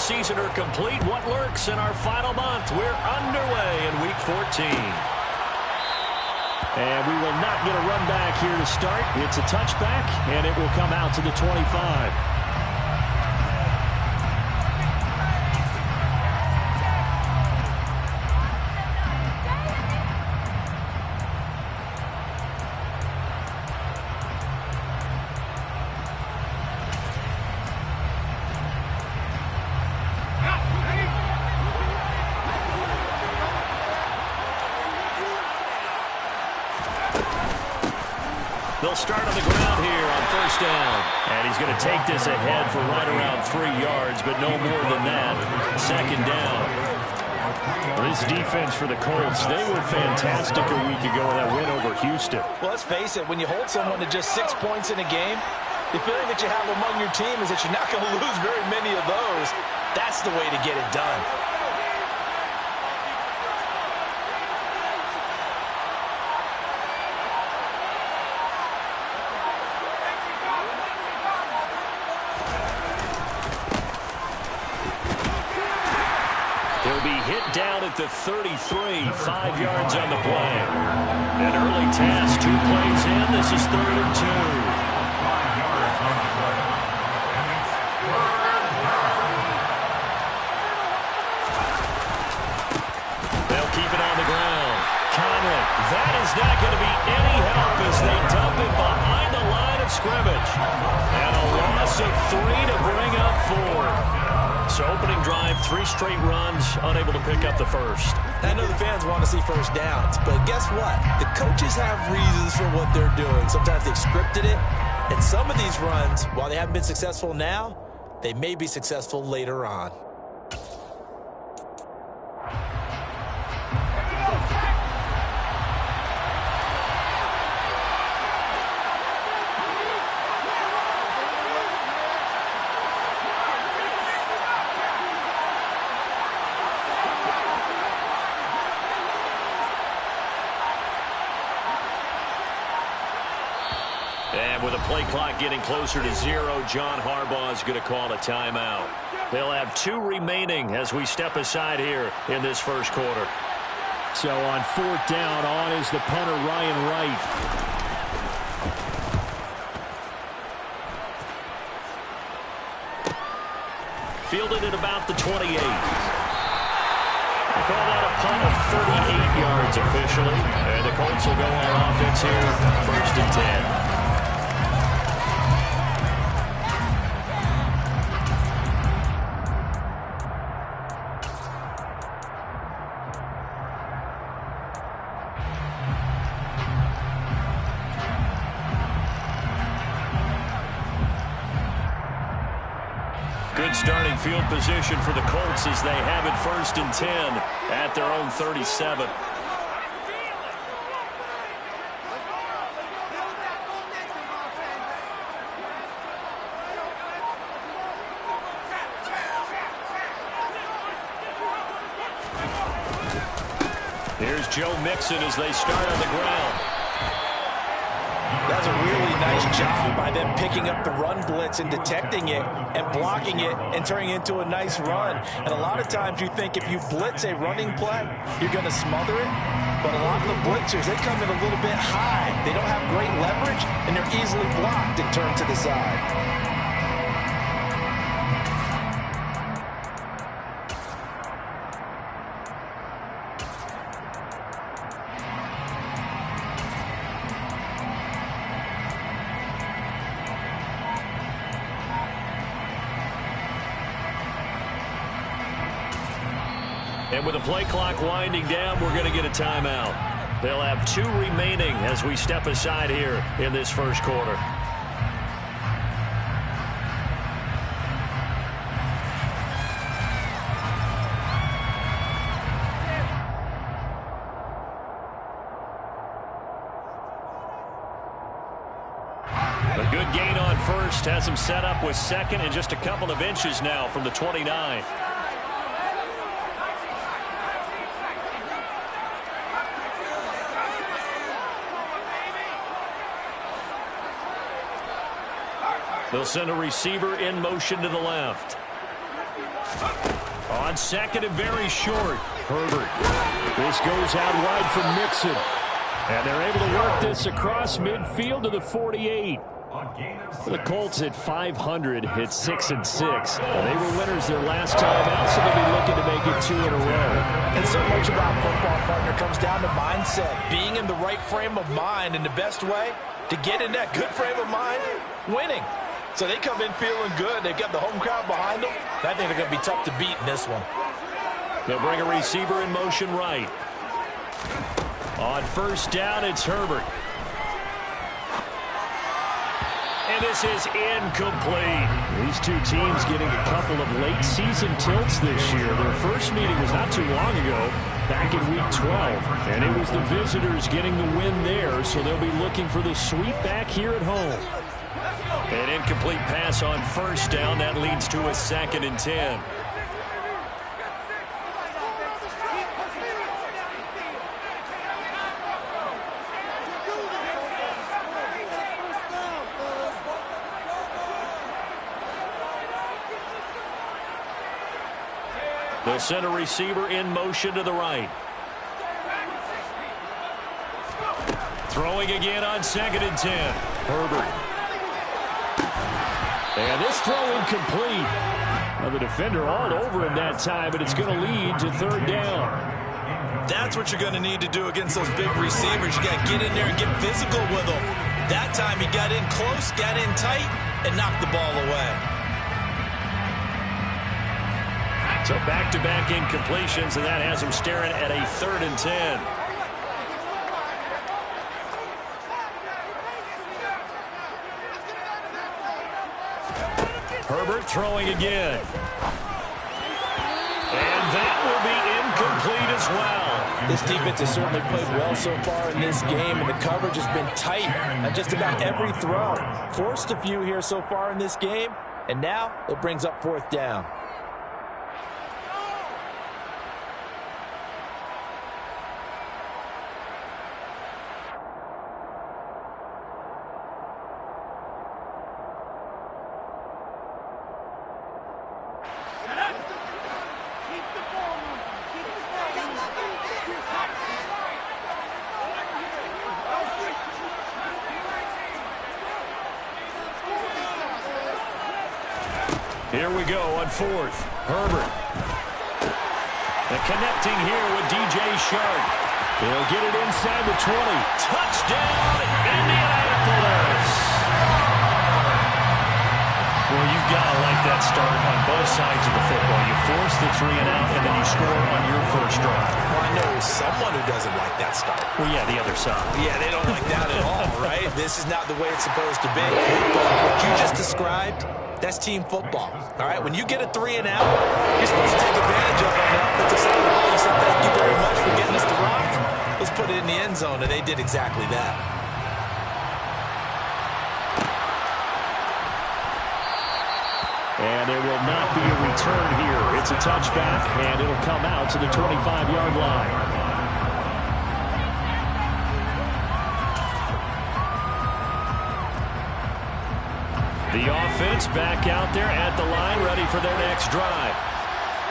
season are complete. What lurks in our final month? We're underway in Week 14. And we will not get a run back here to start. It's a touchback, and it will come out to the 25. They'll start on the ground here on first down. And he's going to take this ahead for right around 3 yards, but no more than that. Second down. This defense for the Colts, they were fantastic a week ago in that win over Houston. Well, let's face it, when you hold someone to just 6 points in a game, the feeling that you have among your team is that you're not going to lose very many of those. That's the way to get it done. Down at the 33, 5 yards on the play. An early task, 2 plays in. This is 3rd and 2. They'll keep it on the ground. Conley, that is not going to be any help as they dump it behind the line of scrimmage. And a loss of 3 to bring up 4. So opening drive, 3 straight runs, unable to pick up the first. I know the fans want to see first downs, but guess what? The coaches have reasons for what they're doing. Sometimes they've scripted it, and some of these runs, while they haven't been successful now, they may be successful later on. And with the play clock getting closer to 0, John Harbaugh is going to call a timeout. They'll have 2 remaining as we step aside here in this first quarter. So on 4th down, on is the punter, Ryan Wright. Fielded at about the 28. They call that a punt of 38 yards officially. And the Colts will go on offense here, 1st and 10. Good starting field position for the Colts as they have it 1st and 10 at their own 37. Here's Joe Mixon as they start on the ground. That's a really nice job by them picking up the run blitz and detecting it and blocking it and turning it into a nice run. And a lot of times you think if you blitz a running play, you're going to smother it. But a lot of the blitzers, they come in a little bit high. They don't have great leverage, and they're easily blocked and turned to the side. And with the play clock winding down, we're going to get a timeout. They'll have 2 remaining as we step aside here in this first quarter. A good gain on first has him set up with 2nd and just a couple of inches now from the 29. They'll send a receiver in motion to the left. On second and very short, Herbert. This goes out wide for Mixon. And they're able to work this across midfield to the 48. The Colts at 500 hit 6-6. They were winners their last time out, so they'll be looking to make it 2 in a row. And so much about football, partner, comes down to mindset. Being in the right frame of mind, and the best way to get in that good frame of mind, winning. So they come in feeling good. They've got the home crowd behind them. I think they're going to be tough to beat in this one. They'll bring a receiver in motion right. On first down, it's Herbert. And this is incomplete. These two teams getting a couple of late season tilts this year. Their first meeting was not too long ago, back in week 12. And it was the visitors getting the win there, so they'll be looking for the sweep back here at home. An incomplete pass on first down. That leads to a 2nd and 10. They'll send a receiver in motion to the right. Throwing again on 2nd and 10. Herbert. And this throw incomplete. Now the defender all over him that time, but it's going to lead to 3rd down. That's what you're going to need to do against those big receivers. You got to get in there and get physical with them. That time he got in close, got in tight, and knocked the ball away. So back-to-back incompletions, and that has him staring at a 3rd and 10. Herbert throwing again. And that will be incomplete as well. This defense has certainly played well so far in this game, and the coverage has been tight on just about every throw. Forced a few here so far in this game, and now it brings up 4th down. Here we go on 4th. Herbert. And connecting here with DJ Shark. He'll get it inside the 20. Touchdown, Indianapolis! Well, you've got to like that start on both sides of the football. You force the 3 and out, and then you score on your first drive. Well, I know someone who doesn't like that start. Well, yeah, the other side. Yeah, they don't like that at all, right? This is not the way it's supposed to be. But what you just described, that's team football, all right? When you get a 3 and out, you're supposed to take advantage of it on the offensive side of the ball. You said, thank you very much for getting us the rock. Let's put it in the end zone, and they did exactly that. And there will not be a return here. It's a touchback, and it'll come out to the 25-yard line. The offense back out there at the line, ready for their next drive.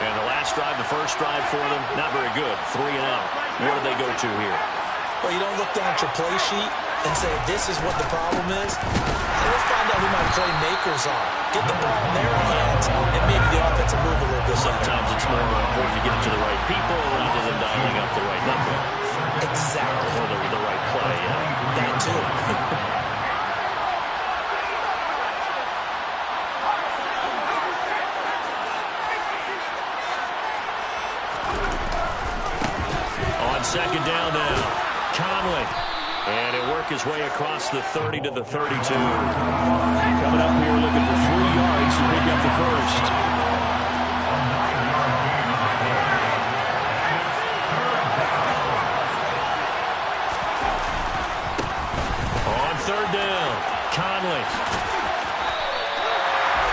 And the last drive, the first drive for them, not very good. 3 and out. Where do they go to here? Well, you don't look down at your play sheet and say, this is what the problem is. Let's find out who my playmakers are. Get the ball in their hands, and maybe the offense will move a little bit. Sometimes it's more important to get it to the right people rather than dialing up the right number. Exactly. Or the right play, yeah. That too. Second down now. Conley. And he'll work his way across the 30 to the 32. Coming up here looking for 3 yards to pick up the first. On 3rd down. Conley.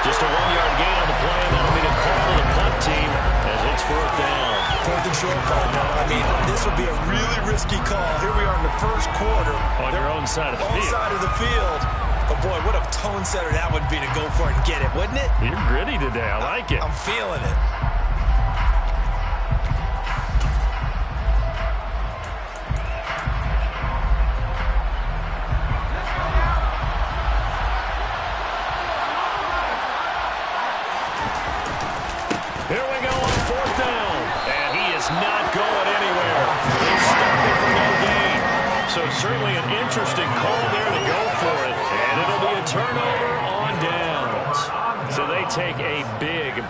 Just a 1-yard gain on the play, and that'll be the call of the punt team as it's 4th down. 4th and short, partner. I mean, this would be a really risky call. Here we are in the first quarter. On your own side of the field. Side of the field. But boy, what a tone setter that would be to go for it and get it, wouldn't it? You're gritty today. I like it. I'm feeling it. Here we go on 4th down. And he is not going anywhere. He's stopping for no gain. So certainly an interesting call there to go for it. And it'll be a turnover on downs. So they take a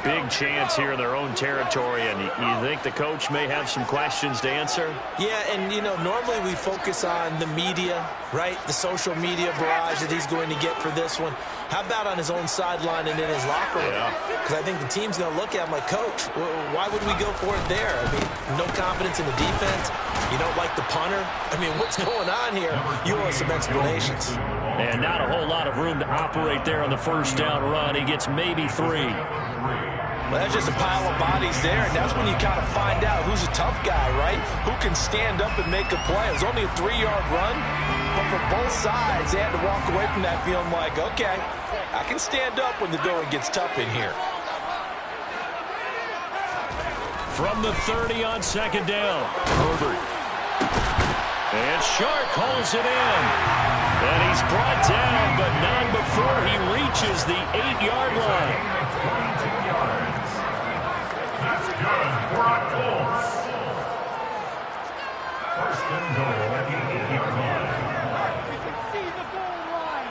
big chance here in their own territory. And you think the coach may have some questions to answer? Yeah, and, you know, normally we focus on the media, right? The social media barrage that he's going to get for this one. How about on his own sideline and in his locker room? Because I think the team's going to look at him like, Coach, why would we go for it there? I mean, no confidence in the defense. You don't like the punter. I mean, what's going on here? You owe us some explanations. And not a whole lot of room to operate there on the 1st down run. He gets maybe 3. Well, that's just a pile of bodies there, and that's when you kind of find out who's a tough guy, right? Who can stand up and make a play. It was only a 3-yard run, but for both sides, they had to walk away from that feeling like, okay, I can stand up when the going gets tough in here. From the 30 on 2nd down, Herbert. And Shark holds it in. And he's brought down, but not before he reaches the 8-yard line. That's good for a Colts. 1st and goal at the 8-yard line. You can see the goal line.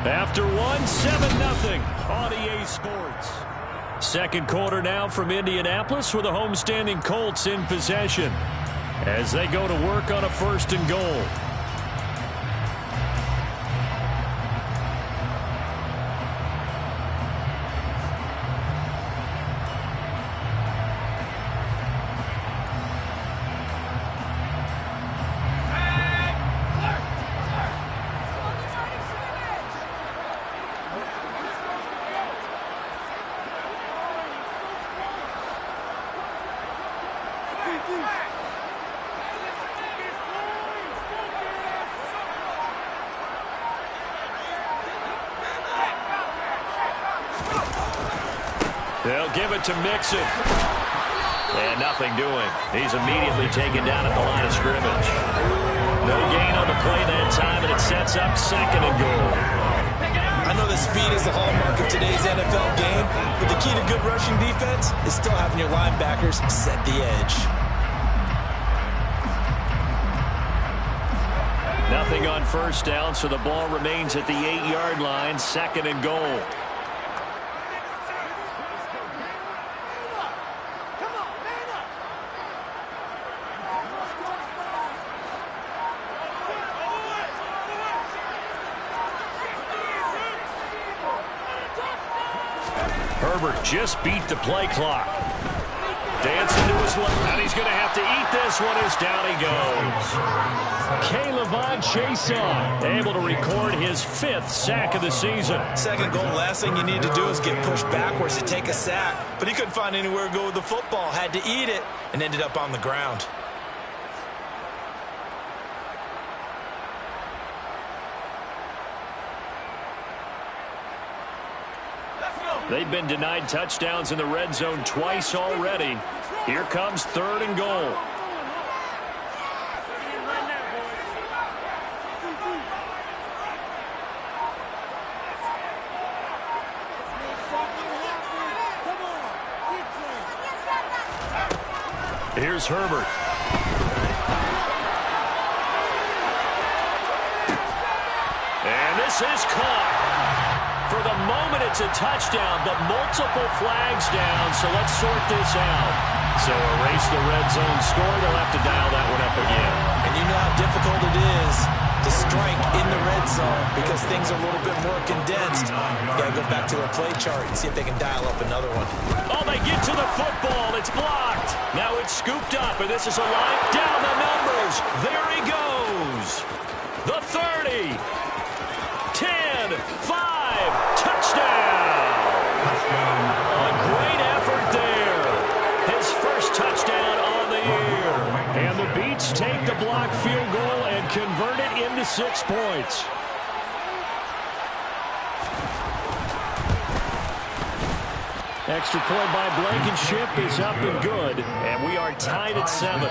After 7-0 on EA Sports. 2nd quarter now from Indianapolis with the homestanding Colts in possession as they go to work on a 1st and goal. They'll give it to Mixon. And nothing doing. He's immediately taken down at the line of scrimmage. No gain on the play that time, and it sets up 2nd and goal. I know that speed is the hallmark of today's NFL game, but the key to good rushing defense is still having your linebackers set the edge. Nothing on 1st down, so the ball remains at the 8-yard line, 2nd and goal. Herbert just beat the play clock. Dancing to his left, and he's going to have to eat this one as down he goes. K'Lavon Chaisson able to record his 5th sack of the season. 2nd goal, last thing you need to do is get pushed backwards to take a sack. But he couldn't find anywhere to go with the football, had to eat it, and ended up on the ground. They've been denied touchdowns in the red zone twice already. Here comes 3rd and goal. Here's Herbert. And this is caught. For the moment, it's a touchdown, but multiple flags down, so let's sort this out. So erase the red zone score. They'll have to dial that one up again. And you know how difficult it is to strike in the red zone because things are a little bit more condensed. You got to go back to their play chart and see if they can dial up another one. Oh, they get to the football. It's blocked. Now it's scooped up, and this is a line down the numbers. There he goes. The 30. 10, 5, touchdown. A great effort Beats take the block field goal and convert it into 6 points. Extra point by Blankenship is up and good, and we are tied at 7.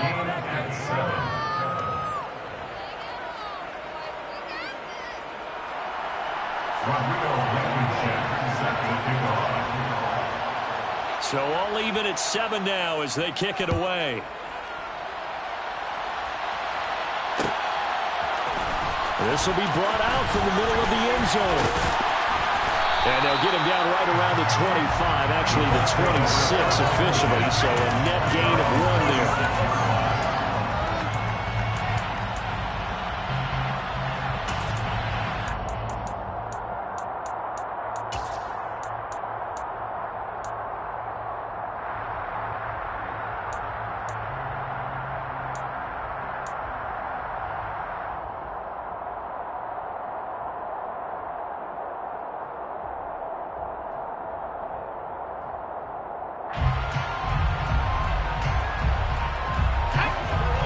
So all even at 7 now as they kick it away. This will be brought out from the middle of the end zone. And they'll get him down right around the 25, actually the 26 officially, so a net gain of 1 there.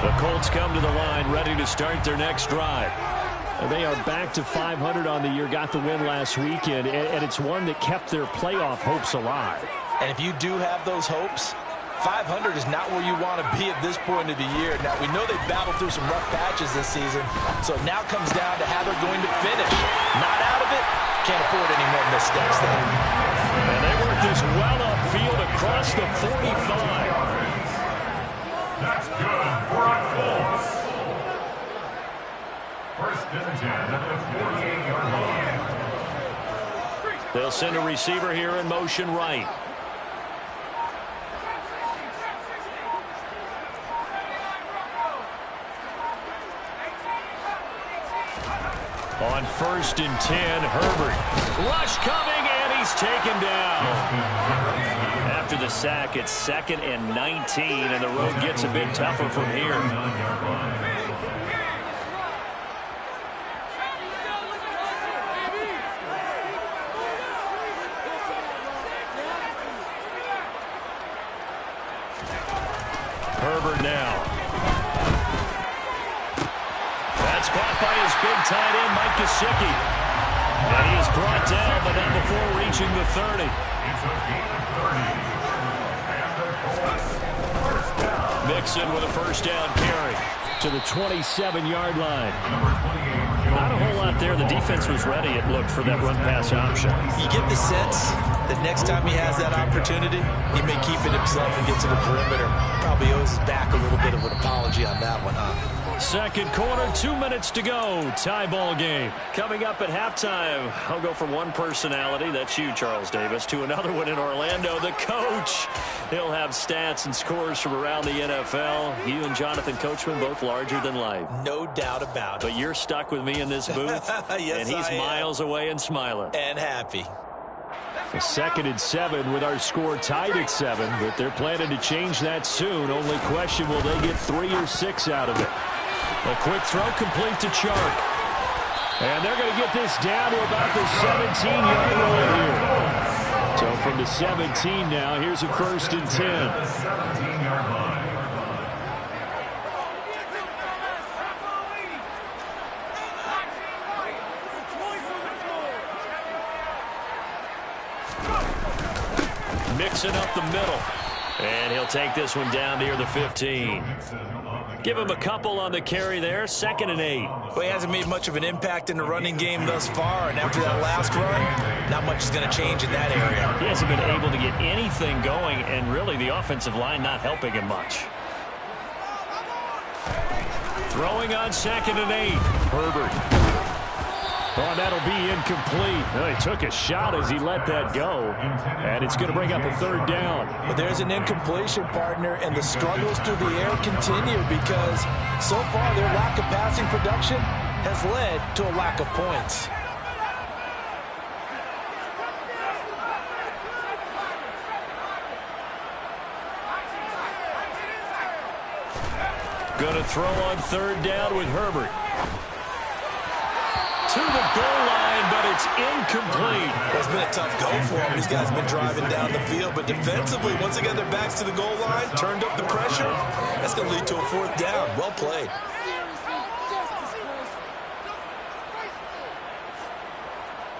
The Colts come to the line, ready to start their next drive. They are back to 500 on the year, got the win last weekend, and it's one that kept their playoff hopes alive. And if you do have those hopes, 500 is not where you want to be at this point of the year. Now, we know they've battled through some rough patches this season, so it now comes down to how they're going to finish. Not out of it, can't afford any more missteps there. And they work this well upfield across the 45. That's good for a Colts. First and 10 at the 48-yard line. They'll send a receiver here in motion right. On first and 10, Herbert. Rush coming, and he's taken down. After the sack, it's 2nd and 19, and the road gets a bit tougher from here. Herbert now. That's caught by his big tight end, Mike Gesicki. And he is brought down, but not before reaching the 30. It's a gain of 30. Mixon with a first down carry to the 27-yard line. Not a whole lot there. The defense was ready, it looked, for that run-pass option. You get the sense that next time he has that opportunity, he may keep it himself and get to the perimeter. Probably owes his back a little bit of an apology on that one, huh? Second quarter, 2 minutes to go. Tie ball game. Coming up at halftime, I'll go from one personality, that's you, Charles Davis, to another one in Orlando, the coach. He'll have stats and scores from around the NFL. You and Jonathan Coachman both larger than life. No doubt about it. But you're stuck with me in this booth, yes, and he's miles away and smiling. And happy. 2nd and 7 with our score tied at 7, but they're planning to change that soon. Only question, will they get 3 or 6 out of it? A quick throw complete to Chark. And they're going to get this down to about the 17-yard line here. So from the 17 now, here's a 1st and 10. 17-yard line. Mixing up the middle. And he'll take this one down near the 15. Give him a couple on the carry there. 2nd and 8. Well, he hasn't made much of an impact in the running game thus far, and after that last run, not much is going to change in that area. He hasn't been able to get anything going, and really the offensive line not helping him much. Throwing on 2nd and 8. Herbert. Oh, that'll be incomplete. Oh, he took a shot as he let that go, and it's going to bring up a 3rd down. But there's an incompletion, partner, and the struggles through the air continue because so far their lack of passing production has led to a lack of points. Going to throw on 3rd down with Herbert. to the goal line, but it's incomplete. It's been a tough go for them. These guys have been driving down the field, but defensively, once they got their backs to the goal line, turned up the pressure, that's going to lead to a fourth down. Well played.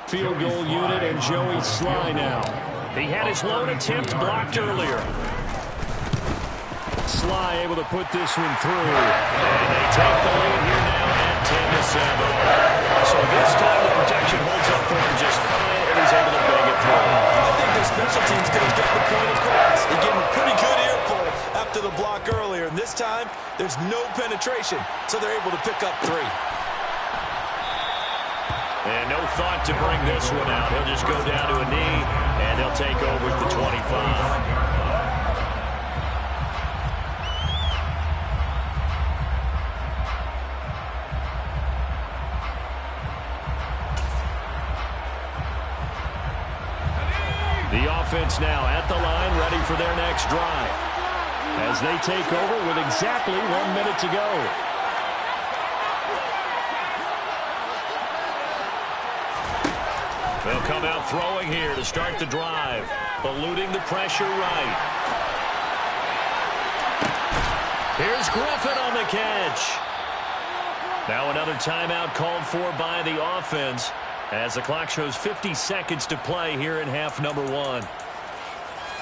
Field goal unit and Joey Sly now. He had his lone attempt blocked earlier. Sly able to put this one through. And they take the lead here now at 10-7. So this time the protection holds up for him just fine, and he's able to bang it through. I think their special teams coach got the point across. He gave him a pretty good earful after the block earlier. And this time, there's no penetration, so they're able to pick up 3. And no thought to bring this one out. He'll just go down to a knee, and he'll take over at the 25. The offense now at the line, ready for their next drive. As they take over with exactly 1 minute to go. They'll come out throwing here to start the drive. Eluding the pressure right. Here's Griffin on the catch. Now another timeout called for by the offense, as the clock shows 50 seconds to play here in half number 1.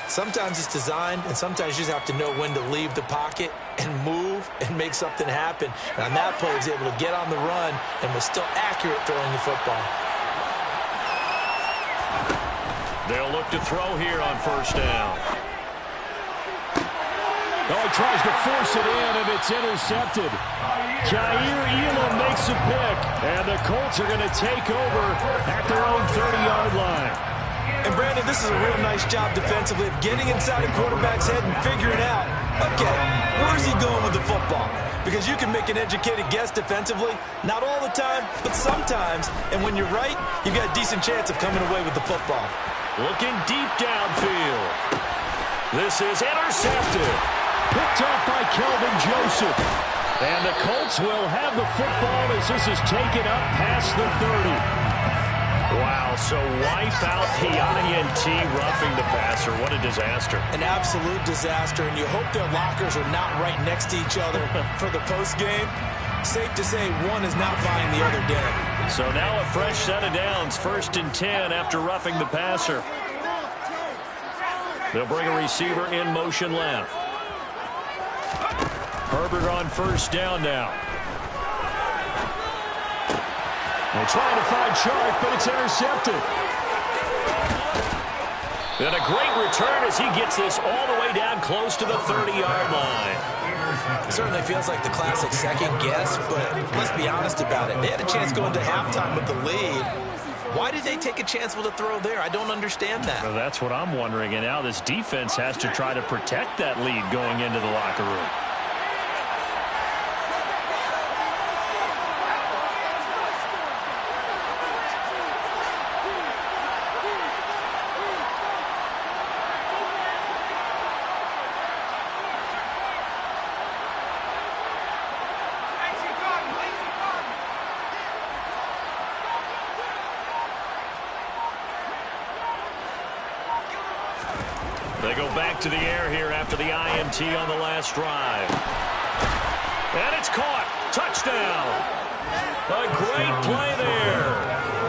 Sometimes it's designed, and sometimes you just have to know when to leave the pocket and move and make something happen. And on that play, he was able to get on the run and was still accurate throwing the football. They'll look to throw here on first down. Oh, he tries to force it in, and it's intercepted. Jair Elam makes a pick, and the Colts are going to take over at their own 30-yard line. And, Brandon, this is a real nice job defensively of getting inside a quarterback's head and figuring out, okay, where's he going with the football? Because you can make an educated guess defensively, not all the time, but sometimes. And when you're right, you've got a decent chance of coming away with the football. Looking deep downfield. This is intercepted. Picked up by Kelvin Joseph. And the Colts will have the football as this is taken up past the 30. Wow, so wipe out the INT roughing the passer. What a disaster. An absolute disaster, and you hope their lockers are not right next to each other for the postgame. Safe to say one is not buying the other dinner. So now a fresh set of downs, 1st and 10 after roughing the passer. They'll bring a receiver in motion left. Herbert on first down now. They're trying to find Chark, but it's intercepted. And a great return as he gets this all the way down close to the 30-yard line. It certainly feels like the classic second guess, but let's be honest about it. They had a chance going to halftime with the lead. Why did they take a chance with a throw there? I don't understand that. Well, that's what I'm wondering. And now this defense has to try to protect that lead going into the locker room. They go back to the air here after the INT on the last drive. And it's caught. Touchdown. A great play there.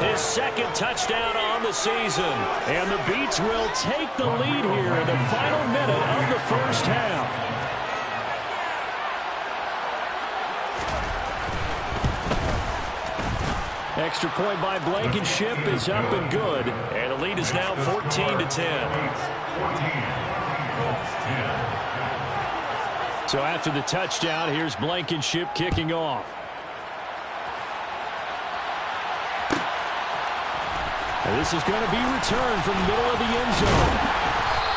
His second touchdown on the season. And the Beats will take the lead here in the final minute of the first half. Extra point by Blankenship is up and good. And the lead is now 14-10. So after the touchdown, here's Blankenship kicking off. And this is going to be returned from the middle of the end zone.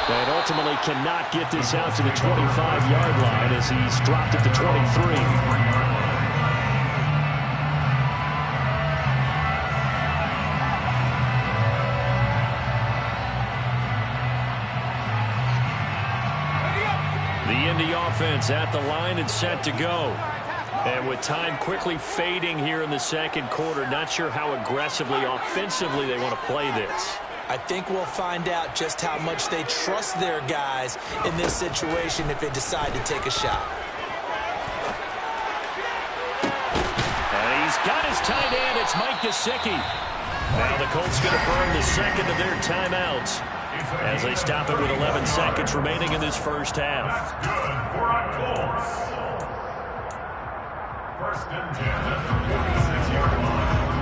And ultimately cannot get this out to the 25-yard line as he's dropped at the 23. The Indy offense at the line and set to go. And with time quickly fading here in the second quarter, not sure how aggressively, offensively they want to play this. I think we'll find out just how much they trust their guys in this situation if they decide to take a shot. And he's got his tight end. It's Mike Gesicki. Now the Colts going to burn the second of their timeouts as they stop it with 11 seconds remaining in this first half. That's good for a Colts. First and 10 at the 46-yard line.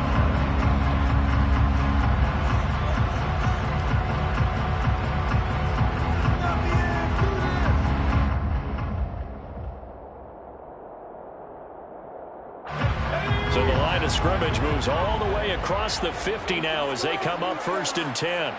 So the line of scrimmage moves all the way across the 50 now as they come up first and 10.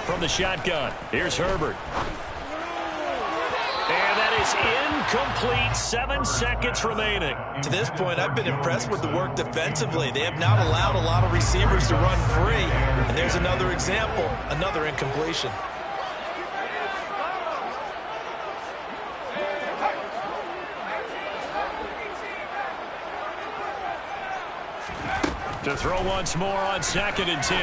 From the shotgun, here's Herbert. And that is incomplete. 7 seconds remaining. To this point, I've been impressed with the work defensively. They have not allowed a lot of receivers to run free. And there's another example, another incompletion. To throw once more on 2nd and 10.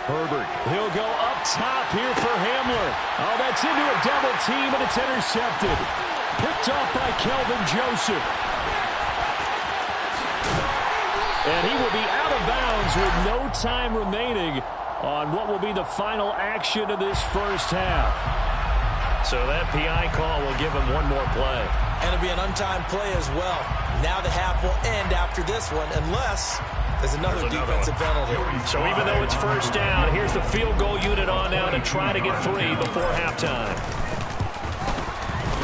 Herbert, he'll go up top here for Hamler. Oh, that's into a double team, and it's intercepted. Picked off by Kelvin Joseph. And he will be out of bounds with no time remaining on what will be the final action of this first half. So that PI call will give him one more play. And it'll be an untimed play as well. Now the half will end after this one, unless there's another defensive penalty. So even though it's first down, here's the field goal unit on now to try to get 3 before halftime.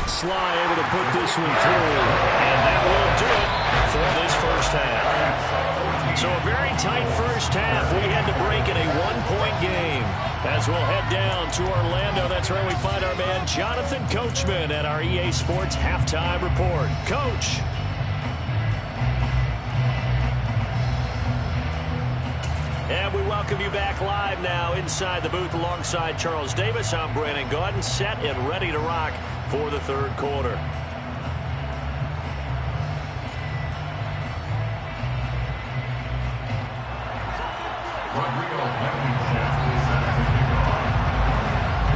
Sly able to put this one through, and that will do it for this first half. So a very tight first half. We had to break in a 1-point game. As we'll head down to Orlando, that's where we find our man Jonathan Coachman at our EA Sports Halftime Report. Coach. And we welcome you back live now inside the booth alongside Charles Davis. I'm Brandon Gaudin, set and ready to rock for the third quarter.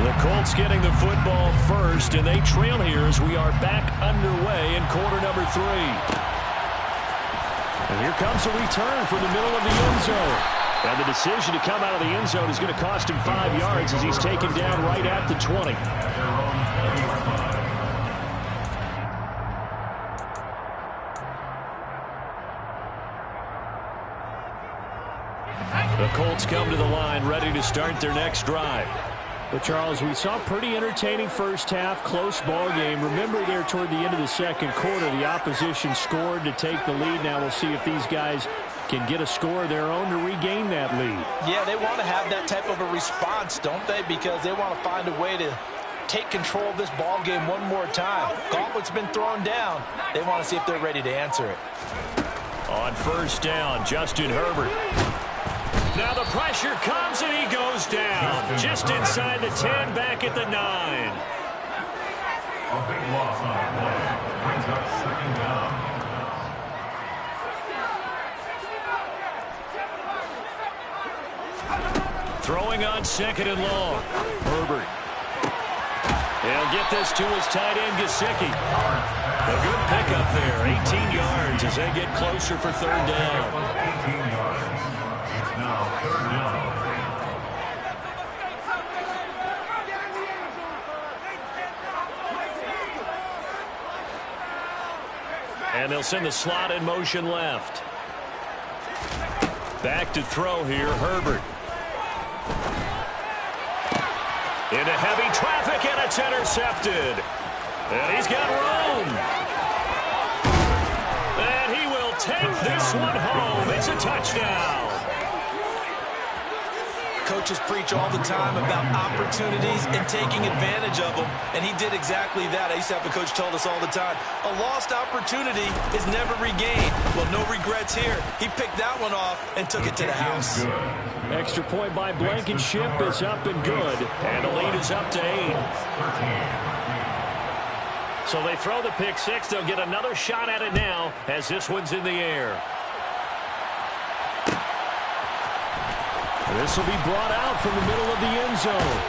The Colts getting the football first, and they trail here as we are back underway in quarter number 3. And here comes a return from the middle of the end zone. And the decision to come out of the end zone is going to cost him 5 yards as he's taken down right at the 20. The Colts come to the line ready to start their next drive. But, Charles, we saw a pretty entertaining first half, close ball game. Remember there toward the end of the second quarter, the opposition scored to take the lead. Now we'll see if these guys can get a score of their own to regain that lead. Yeah, they want to have that type of a response, don't they? Because they want to find a way to take control of this ball game one more time. Gauntlet's been thrown down. They want to see if they're ready to answer it. On first down, Justin Herbert. Now the pressure comes and he goes down. Just inside the 10, back at the 9. A big loss on the play. Brings up second down. Throwing on 2nd and long. Herbert. He'll get this to his tight end, Gesicki. A good pickup there. 18 yards as they get closer for third down. 18 yards. It's now third down. And they'll send the slot in motion left. Back to throw here, Herbert. Into heavy traffic, and it's intercepted. And he's got room. And he will take this one home. It's a touchdown. coaches preach all the time about opportunities and taking advantage of them, and he did exactly that. I used to have a coach told us all the time, a lost opportunity is never regained. Well, no regrets here. He picked that one off and took it to the house. Extra point by Blankenship is up and good, and the lead is up to 8. So they throw the pick six. They'll get another shot at it now as this one's in the air. This will be brought out from the middle of the end zone.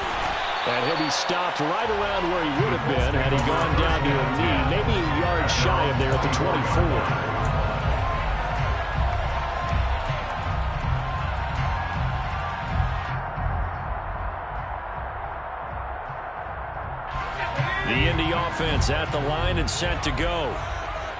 And he'll be stopped right around where he would have been had he gone down to a knee, maybe a yard shy of there at the 24. The Indy offense at the line and set to go.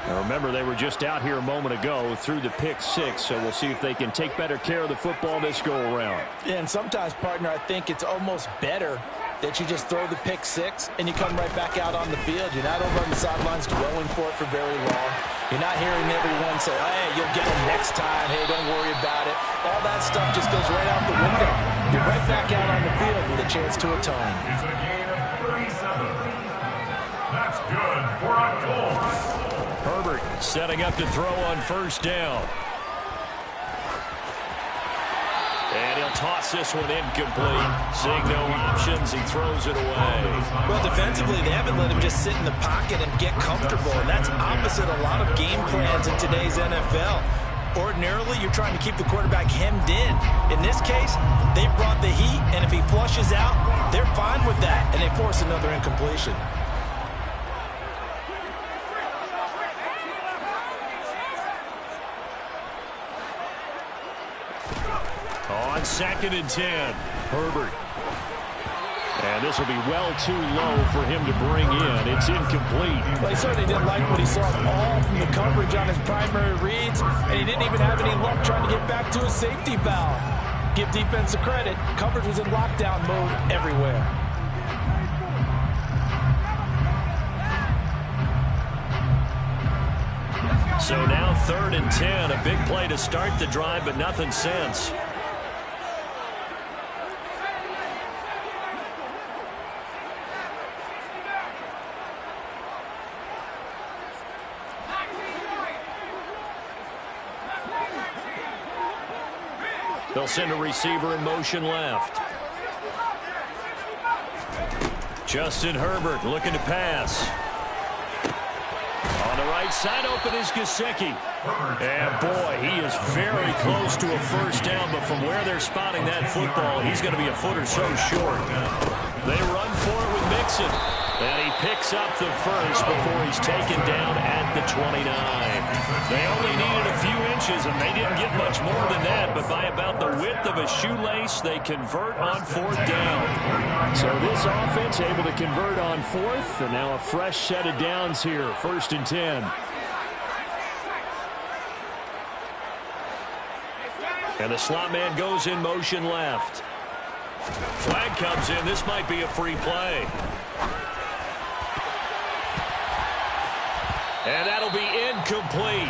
Now remember, they were just out here a moment ago through the pick six, so we'll see if they can take better care of the football this go-around. Yeah, and sometimes, partner, I think it's almost better that you just throw the pick six and you come right back out on the field. You're not over on the sidelines dwelling for it for very long. You're not hearing everyone say, hey, you'll get them next time. Hey, don't worry about it. All that stuff just goes right out the window. You're right back out on the field with a chance to atone. It's a gain of 37. That's good for a goal. Herbert setting up to throw on first down. And he'll toss this one incomplete. Seeing no options, he throws it away. Well, defensively, they haven't let him just sit in the pocket and get comfortable, and that's opposite a lot of game plans in today's NFL. Ordinarily, you're trying to keep the quarterback hemmed in. In this case, they brought the heat, and if he flushes out, they're fine with that, and they force another incompletion. On 2nd and 10, Herbert. And this will be well too low for him to bring in. It's incomplete. Well, he certainly didn't like what he saw all from the coverage on his primary reads, and he didn't even have any luck trying to get back to his safety valve. Give defense a credit. Coverage was in lockdown mode everywhere. So now 3rd and 10. A big play to start the drive, but nothing since. They'll send a receiver in motion left. Justin Herbert looking to pass. On the right side, open is Gesicki. And boy, he is very close to a first down, but from where they're spotting that football, he's going to be a foot or so short. They run for it with Mixon. And he picks up the first before he's taken down at the 29. They only needed a few inches, and they didn't get much more than that, but by about the width of a shoelace, they convert on 4th down. So this offense able to convert on 4th, and now a fresh set of downs here, 1st and 10. And the slot man goes in motion left. Flag comes in. This might be a free play. And that'll be incomplete.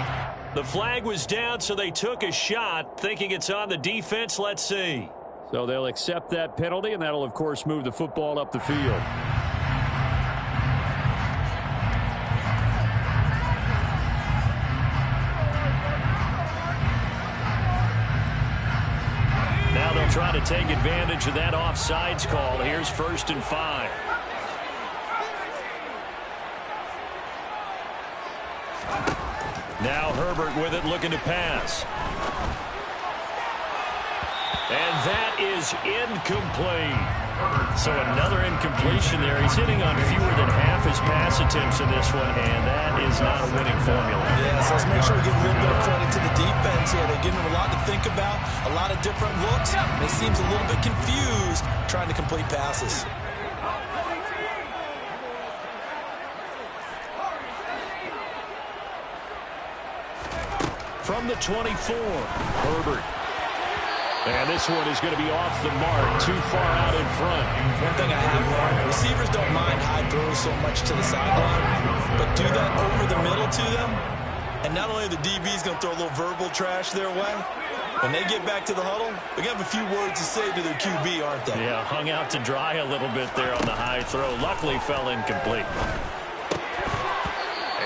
The flag was down, so they took a shot, thinking it's on the defense. Let's see. So they'll accept that penalty, and that'll, of course, move the football up the field. Now they'll try to take advantage of that offsides call. Here's 1st and 5. Now Herbert with it, looking to pass. And that is incomplete. So another incompletion there. He's hitting on fewer than half his pass attempts in this one, and that is not a winning formula. Yeah, so let's make sure we give a little bit of credit to the defense here. They're giving him a lot to think about, a lot of different looks, and he seems a little bit confused trying to complete passes. From the 24, Herbert. And this one is going to be off the mark, too far out in front. One thing I have learned, receivers don't mind high throws so much to the sideline, but do that over the middle to them, and not only are the DBs going to throw a little verbal trash their way, When they get back to the huddle, they have a few words to say to their QB, aren't they? Yeah, hung out to dry a little bit there on the high throw. Luckily fell incomplete.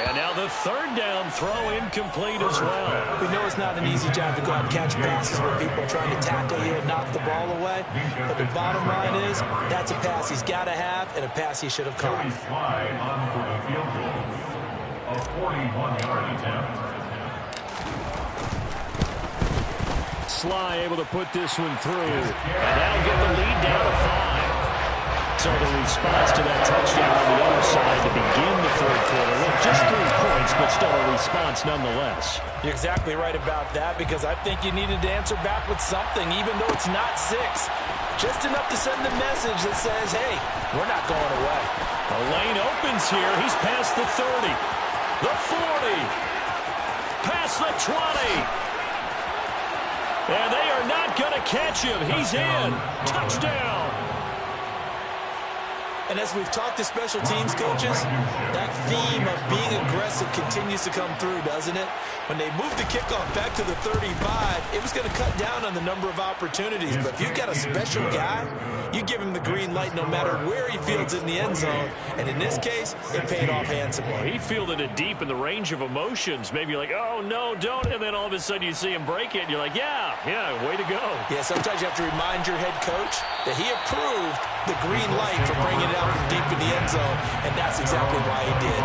And now the third down throw incomplete as well. We know it's not an easy job to go out and catch passes when people are trying to tackle you and knock the ball away. But the bottom line is, that's a pass he's got to have and a pass he should have caught. Slide on for the field goal. A 41-yard attempt. Sly able to put this one through. And that'll get the lead down to 5. So the response to that touchdown on the other side to begin the third quarter. Look, just 3 points, but still a response nonetheless. You're exactly right about that, because I think you needed to answer back with something, even though it's not 6. Just enough to send a message that says, hey, we're not going away. The lane opens here. He's past the 30, the 40, past the 20. And they are not going to catch him. He's in. Touchdown. And as we've talked to special teams coaches, that theme of being aggressive continues to come through, doesn't it? When they moved the kickoff back to the 35, it was going to cut down on the number of opportunities. But if you've got a special guy, you give him the green light no matter where he fields in the end zone. And in this case, it paid off handsomely. Well, he fielded it deep in the range of emotions. Maybe like, oh, no, don't. And then all of a sudden you see him break it. And you're like, yeah, way to go. Yeah, sometimes you have to remind your head coach that he approved the green light for bringing it out from deep in the end zone. And that's exactly why he did.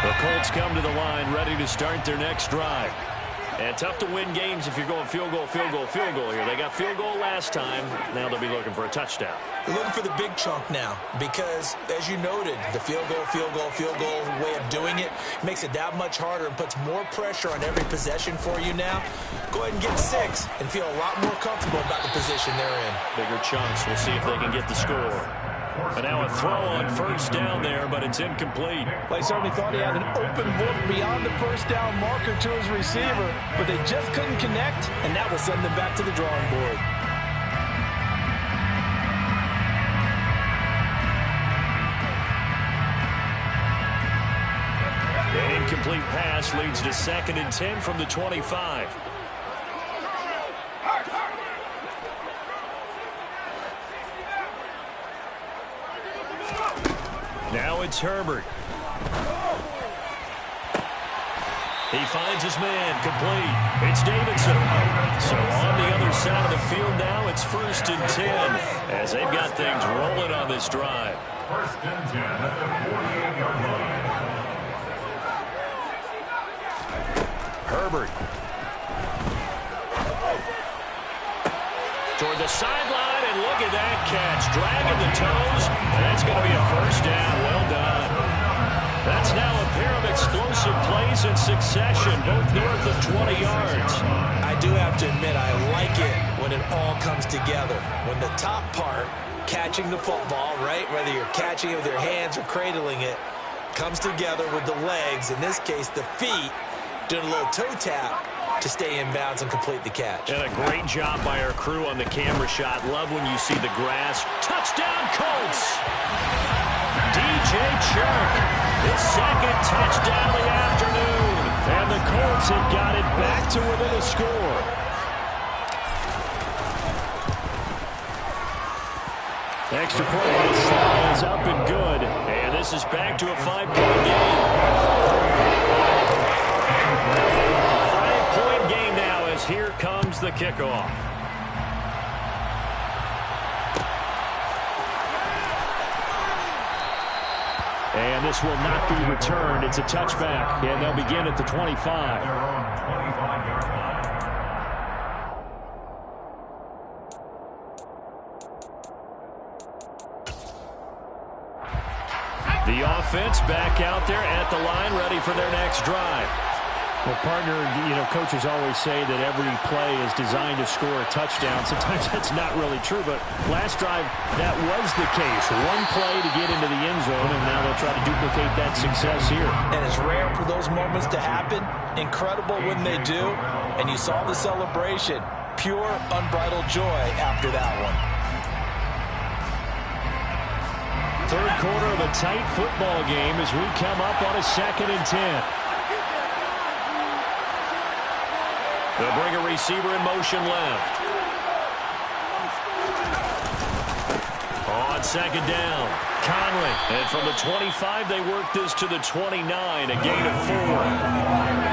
The Colts come to the line ready to start their next drive. And tough to win games if you're going field goal here. They got field goal last time. Now they'll be looking for a touchdown. They're looking for the big chunk now because, as you noted, the field goal way of doing it makes it that much harder and puts more pressure on every possession for you now. Go ahead and get 6 and feel a lot more comfortable about the position they're in. Bigger chunks. We'll see if they can get the score. And now a throw on first down there, but it's incomplete. Well, he certainly thought he had an open look beyond the first down marker to his receiver, but they just couldn't connect, and that will send them back to the drawing board. An incomplete pass leads to 2nd and 10 from the 25. Now it's Herbert. He finds his man, complete. It's Davidson. So on the other side of the field now, it's 1st and 10 as they've got things rolling on this drive. 1st and 10 at the 48-yard line. Herbert. Toward the sideline, and look at that catch. Dragging the toes, and that's going to be a first down. Well done. That's now a pair of explosive plays in succession, both north of 20 yards. I do have to admit, I like it when it all comes together. When the top part, catching the football, right, whether you're catching it with your hands or cradling it, comes together with the legs, in this case the feet, doing a little toe tap to stay in bounds and complete the catch. And a great job by our crew on the camera shot. Love when you see the grass. Touchdown, Colts! DJ Chark, his 2nd touchdown of the afternoon. And the Colts have got it back to within a score. Extra point is up and good. And this is back to a 5-point game. 5-point game now as here comes the kickoff. And this will not be returned. It's a touchback, and they'll begin at the 25. They're on 25-yard line. The offense back out there at the line, ready for their next drive. Well, partner, coaches always say that every play is designed to score a touchdown. Sometimes that's not really true, but last drive, that was the case. One play to get into the end zone, and now they'll try to duplicate that success here. And it's rare for those moments to happen. Incredible when they do. And you saw the celebration. Pure, unbridled joy after that one. third quarter of a tight football game as we come up on a 2nd and 10. They'll bring a receiver in motion left. On 2nd down, Conley. And from the 25, they work this to the 29, a gain of 4.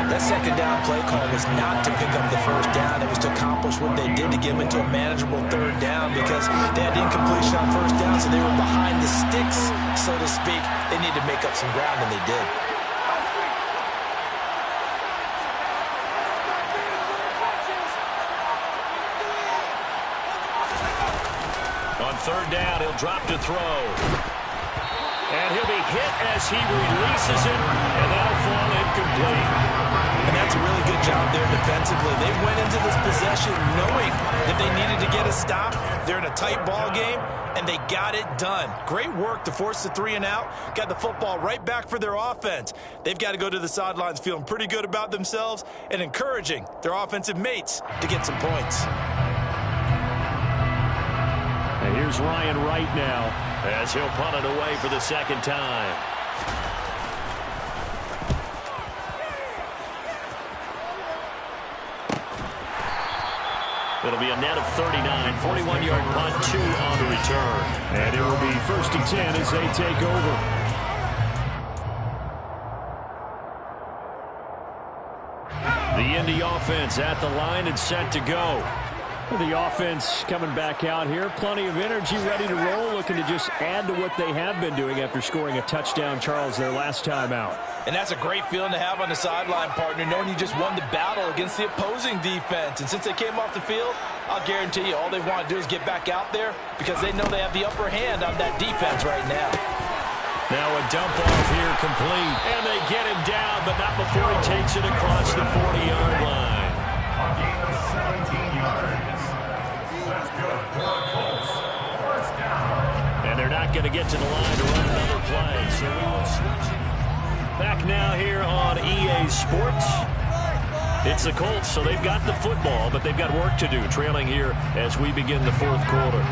That 2nd down play call was not to pick up the 1st down. It was to accomplish what they did to get them into a manageable 3rd down because they had incompletion on 1st down, so they were behind the sticks, so to speak. They needed to make up some ground, and they did. On 3rd down, he'll drop to throw. And he'll be hit as he releases it, and that'll fall incomplete. And that's a really good job there defensively. They went into this possession knowing that they needed to get a stop. They're in a tight ball game, and they got it done. Great work to force the 3 and out. Got the football right back for their offense. They've got to go to the sidelines feeling pretty good about themselves and encouraging their offensive mates to get some points. And here's Ryan Wright now as he'll punt it away for the 2nd time. It'll be a net of 39, 41-yard punt, 2 on the return. And it will be 1st and 10 as they take over. The Indy offense at the line and set to go. The offense coming back out here. Plenty of energy, ready to roll, looking to just add to what they have been doing after scoring a touchdown, Charles, their last time out. And that's a great feeling to have on the sideline, partner, knowing you just won the battle against the opposing defense. And since they came off the field, I'll guarantee you all they want to do is get back out there because they know they have the upper hand on that defense right now. Now a dump off here complete. And they get him down, but not before he takes it across the 40-yard line. A gain of 17 yards. That's good for Colts. 1st down. And they're not going to get to the line to run another play, so we will switch it. Back now here on EA Sports. It's the Colts, so they've got the football, but they've got work to do, trailing here as we begin the 4th quarter.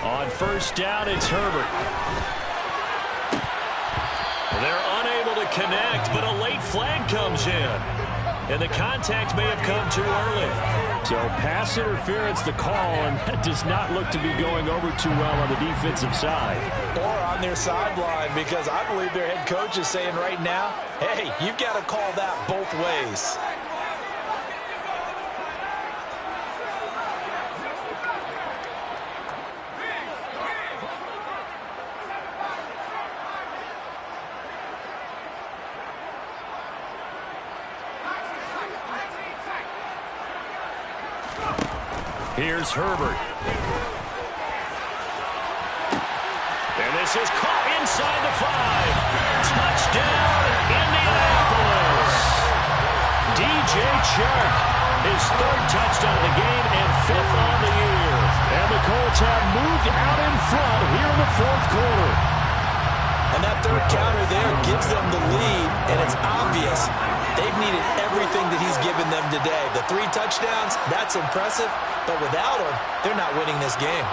On 1st down, it's Herbert. They're unable to connect, but a late flag comes in. And the contact may have come too early. So pass interference the call, and that does not look to be going over too well on the defensive side. Or on their sideline, because I believe their head coach is saying right now, hey, you've got to call that both ways. Here's Herbert. And this is caught inside the 5. Touchdown, Indianapolis. DJ Chark, his 3rd touchdown of the game and 5th on the year. And the Colts have moved out in front here in the 4th quarter. And that 3rd counter there gives them the lead, and it's obvious they've needed everything that he's given them today. The 3 touchdowns, that's impressive, but without him, they're not winning this game.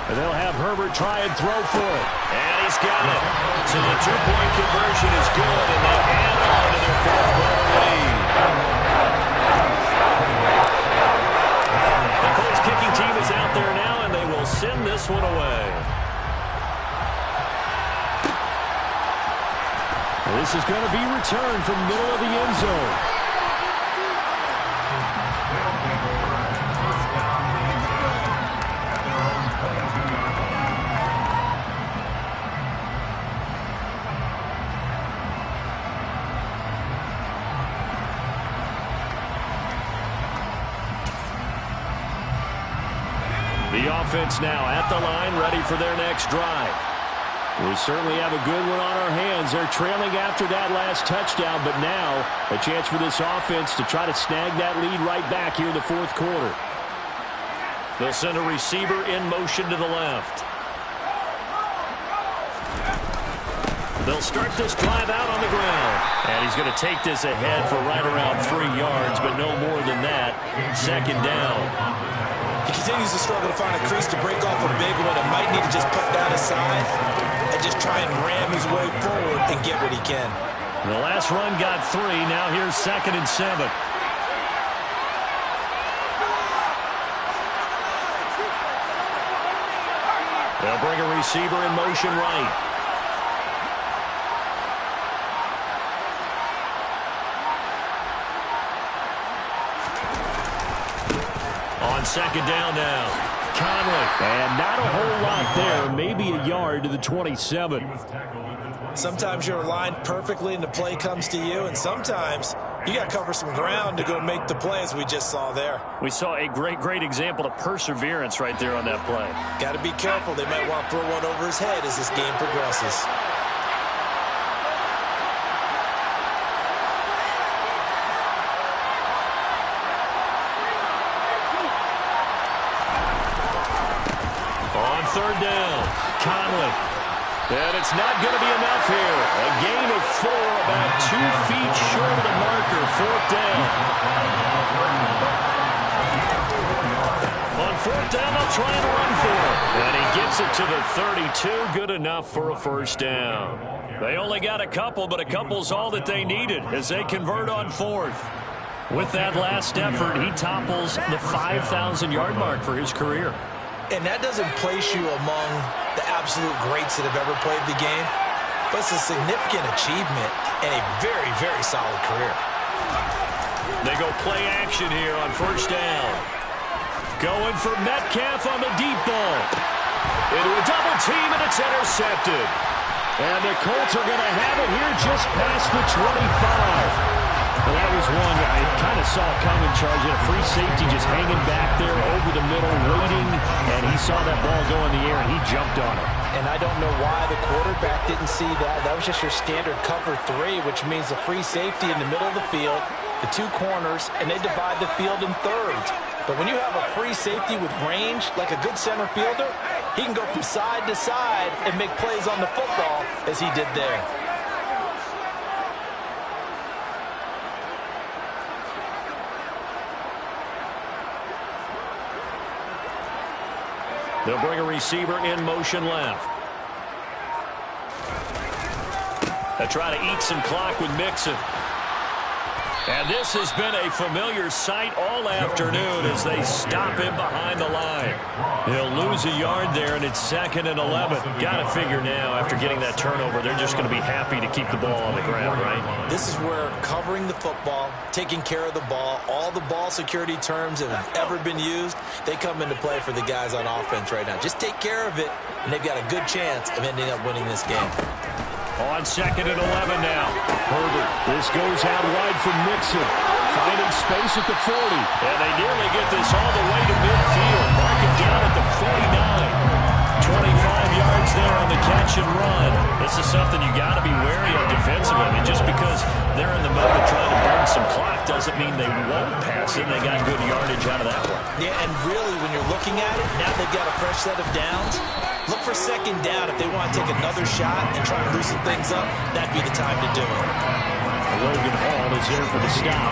And they'll have Herbert try and throw for it. And he's got it. So the 2-point conversion is good, and they add on to their 4th quarter lead. The Colts kicking team is out there now, and they will send this one away. This is going to be returned from middle of the end zone. The offense now at the line, ready for their next drive. We certainly have a good one on our hands. They're trailing after that last touchdown, but now a chance for this offense to try to snag that lead right back here in the fourth quarter. They'll send a receiver in motion to the left. They'll start this drive out on the ground. And he's going to take this ahead for right around 3 yards, but no more than that. Second down. He continues to struggle to find a crease to break off a big one and might need to just put that aside and just try and ram his way forward and get what he can. The last run got 3. Now here's 2nd and 7. They'll bring a receiver in motion right. On second down now, Conley. And not a whole lot there, maybe a yard to the 27. Sometimes you're aligned perfectly and the play comes to you, and sometimes you got to cover some ground to go make the play, as we just saw there. We saw a great example of perseverance right there on that play. Got to be careful. They might want to throw one over his head as this game progresses. Third down, Conley. And it's not going to be enough here. A gain of 4, about 2 feet short of the marker. Fourth down. On fourth down, they'll try and run for it. And he gets it to the 32. Good enough for a first down. They only got a couple, but a couple's all that they needed as they convert on fourth. With that last effort, he topples the 5,000-yard mark for his career. And that doesn't place you among the absolute greats that have ever played the game, but it's a significant achievement and a very solid career. They go play action here on first down. Going for Metcalf on the deep ball. Into a double team, and it's intercepted. And the Colts are going to have it here just past the 25. Well, that was one I kind of saw coming, charge. A free safety just hanging back there over the middle, waiting, and he saw that ball go in the air, and he jumped on it. And I don't know why the quarterback didn't see that. That was just your standard cover 3, which means a free safety in the middle of the field, the 2 corners, and they divide the field in thirds. But when you have a free safety with range, like a good center fielder, he can go from side to side and make plays on the football as he did there. They'll bring a receiver in motion left. They try to eat some clock with Mixon. And this has been a familiar sight all afternoon as they stop him behind the line. He'll lose a yard there, and it's 2nd and 11. Got to figure now, after getting that turnover, they're just going to be happy to keep the ball on the ground, right? This is where covering the football, taking care of the ball, all the ball security terms that have ever been used, they come into play for the guys on offense right now. Just take care of it, and they've got a good chance of ending up winning this game. On 2nd and 11 now. Herbert. This goes out wide from Mixon. Finding space at the 40. And they nearly get this all the way to midfield. Mark it down at the 49. 25 yards there on the catch and run. This is something you got to be wary of defensively. I mean, just because they're in the middle of trying to burn some clock doesn't mean they won't pass it. They got good yardage out of that one. Yeah, and really, when you're looking at it, now they've got a fresh set of downs. Look for second down if they want to take another shot and try to loosen things up. That'd be the time to do it. Logan Hall is there for the stop.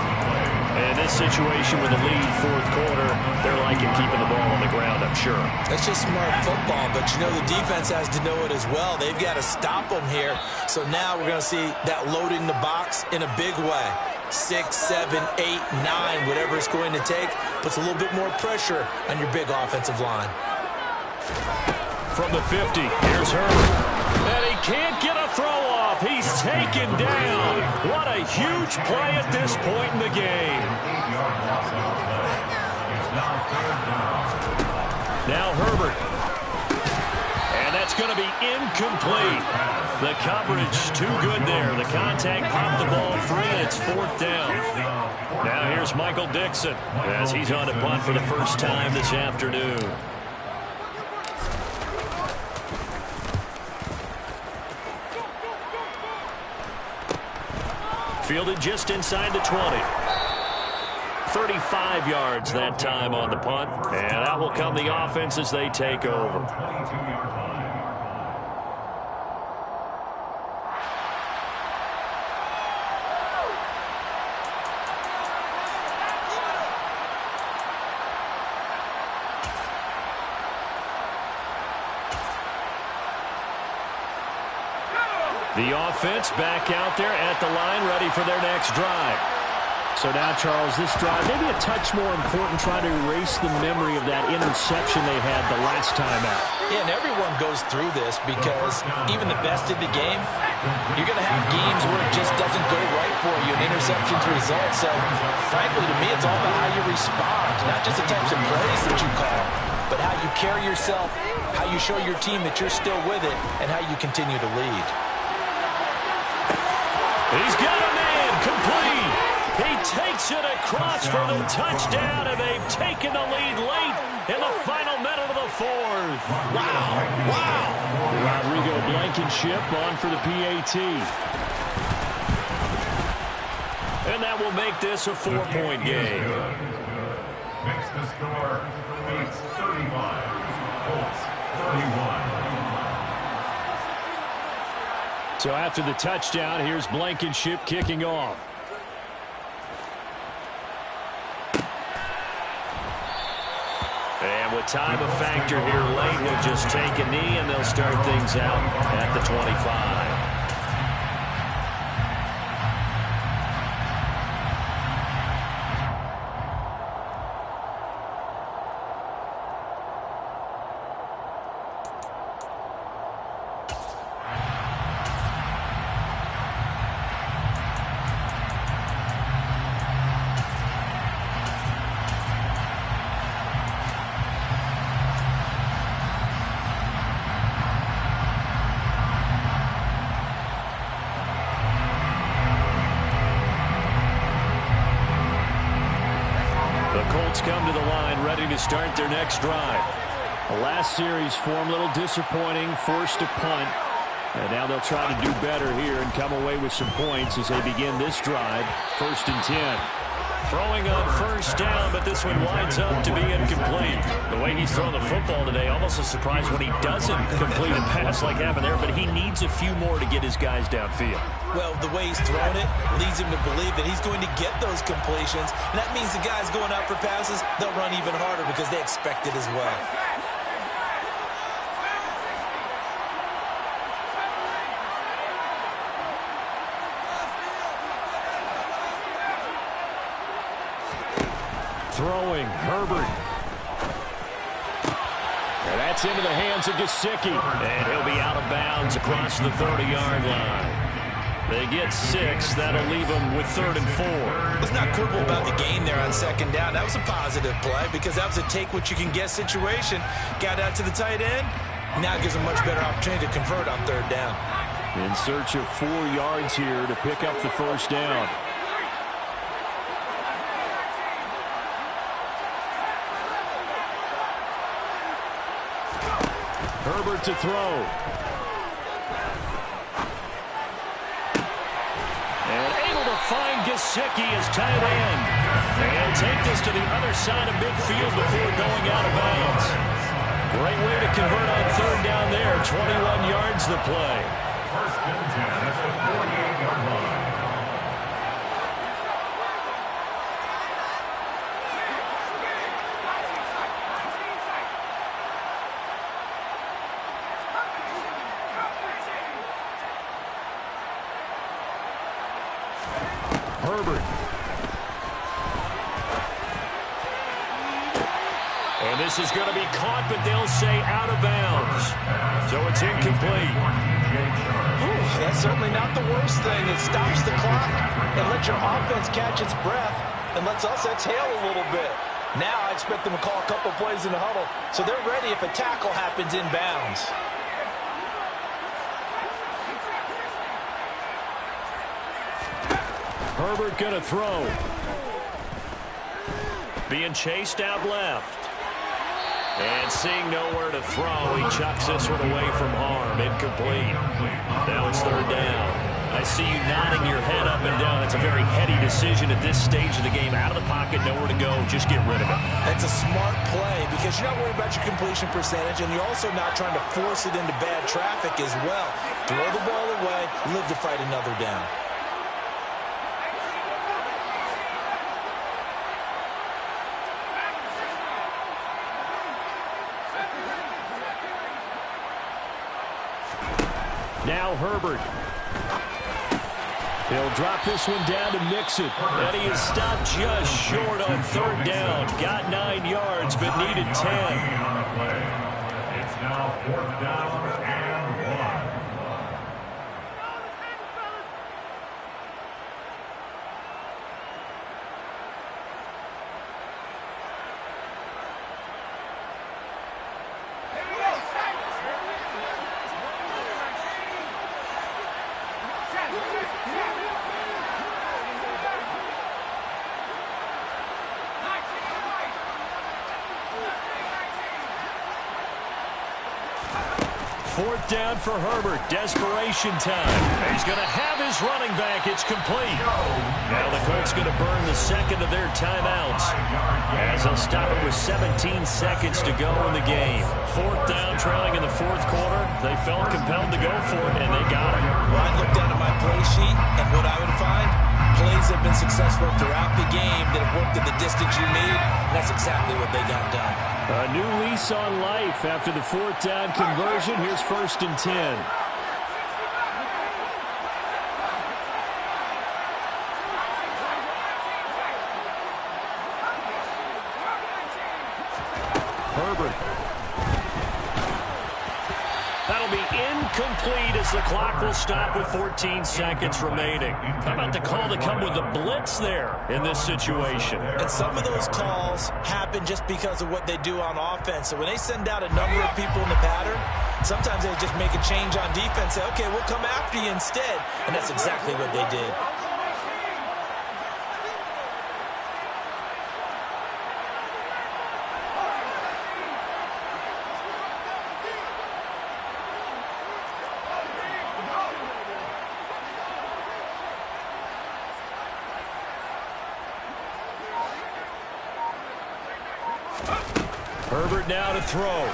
And this situation with the lead fourth quarter, they're liking keeping the ball on the ground, I'm sure. That's just smart football, but you know the defense has to know it as well. They've got to stop them here. So now we're going to see that loading the box in a big way. 6, 7, 8, 9, whatever it's going to take, puts a little bit more pressure on your big offensive line. From the 50, here's Herbert. And he can't get a throw off. He's taken down. What a huge play at this point in the game. Now Herbert. And that's going to be incomplete. The coverage too good there. The contact popped the ball free, and it's 4th down. Now here's Michael Dixon as he's on to punt for the first time this afternoon. Fielded just inside the 20. 35 yards that time on the punt. And that will come the offense as they take over. The offense back out there at the line, ready for their next drive. So now, Charles, this drive maybe a touch more important, trying to erase the memory of that interception they had the last time out. Yeah, and everyone goes through this because even the best in the game, you're going to have games where it just doesn't go right for you, and interceptions result. So, frankly, to me, it's all about how you respond, not just the types of plays that you call, but how you carry yourself, how you show your team that you're still with it, and how you continue to lead. He's got a man complete. He takes it across for the touchdown, and they've taken the lead late in the final minute of the fourth. Wow. Rodrigo Blankenship on for the PAT. And that will make this a 4-point game. Makes the score. It's 35. Colts 31. So after the touchdown, here's Blankenship kicking off. And with time a factor here late, he'll just take a knee, and they'll start things out at the 25. Come to the line, ready to start their next drive. The last series form a little disappointing, forced a punt. And now they'll try to do better here and come away with some points as they begin this drive. 1st and 10. Throwing on first down, but this one winds up to be incomplete. The way he's thrown the football today, almost a surprise when he doesn't complete a pass like happened there, but he needs a few more to get his guys downfield. Well, the way he's thrown it leads him to believe that he's going to get those completions, and that means the guys going out for passes, they'll run even harder because they expect it as well. Throwing, Herbert. And that's into the hands of Gesicki. And he'll be out of bounds across the 30-yard line. They get 6. That'll leave them with 3rd and 4. Let's not quibble about the gain there on 2nd down. That was a positive play because that was a take-what-you-can-get situation. Got out to the tight end. Now it gives them a much better opportunity to convert on 3rd down. In search of 4 yards here to pick up the first down. Herbert to throw. And able to find Gesicki as tight end. And take this to the other side of midfield before going out of bounds. Great way to convert on 3rd down there. 21 yards the play. 1st and 10 at the 48-yard line. Herbert. And this is going to be caught, but they'll say out of bounds. So it's incomplete. That's certainly not the worst thing. It stops the clock and lets your offense catch its breath and lets us exhale a little bit. Now I expect them to call a couple plays in the huddle so they're ready if a tackle happens in bounds. Herbert gonna throw. Being chased out left. And seeing nowhere to throw, he chucks this one away from harm. Incomplete. Now it's 3rd down. I see you nodding your head up and down. That's a very heady decision at this stage of the game. Out of the pocket, nowhere to go. Just get rid of it. That's a smart play because you're not worried about your completion percentage, and you're also not trying to force it into bad traffic as well. Throw the ball away, live to fight another down. Now Herbert. He'll drop this one down to Mixon. And he is stopped just short on third down. Got 9 yards, but needed 10. On the play. It's now 4th down and 1. Fourth down for Herbert. Desperation time. He's going to have his running back. It's complete. Now the Colts going to burn the second of their timeouts as they'll stop it with 17 seconds to go in the game. Fourth down, trailing in the fourth quarter. They felt compelled to go for it, and they got it. Well, I looked down at my play sheet, and what I would find, plays have been successful throughout the game that have worked at the distance you need, and that's exactly what they got done. A new lease on life after the fourth down conversion. Here's 1st and 10. Herbert. That'll be incomplete as the clock will stop with 14 seconds remaining. How about the call to come with the blitz there in this situation? And some of those calls happen just because of what they do on offense. So when they send out a number of people in the pattern, sometimes they just make a change on defense, say, okay, we'll come after you instead. And that's exactly what they did. Herbert now to throw.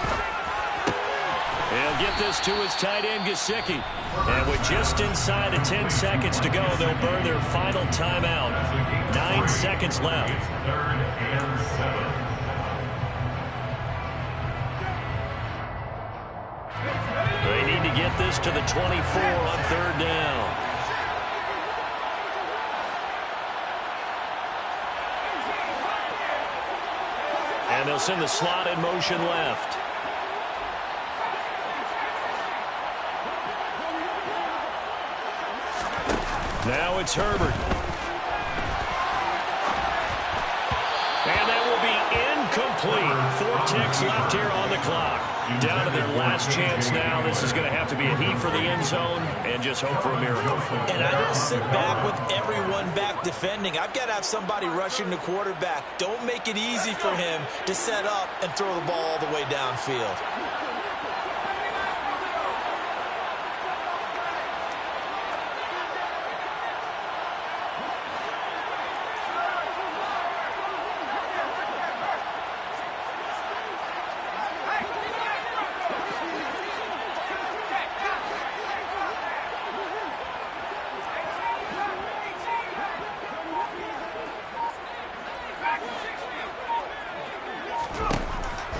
He'll get this to his tight end, Gesicki. And with just inside of 10 seconds to go, they'll burn their final timeout. 9 seconds left. 3rd and 7. They need to get this to the 24 on third down. And they'll send the slot in motion left. Now it's Herbert. And that will be incomplete. 4 ticks left here on the clock. Down to their last chance now. This is going to have to be a heat for the end zone and just hope for a miracle. And I don't sit back with everyone back defending. I've got to have somebody rushing the quarterback. Don't make it easy for him to set up and throw the ball all the way downfield.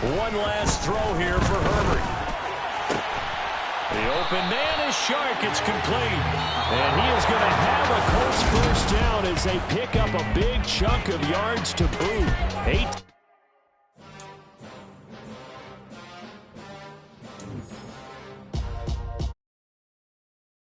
One last throw here for Herbert. The open man is Shark. It's complete. And he is going to have a Colts first down as they pick up a big chunk of yards to boot. 8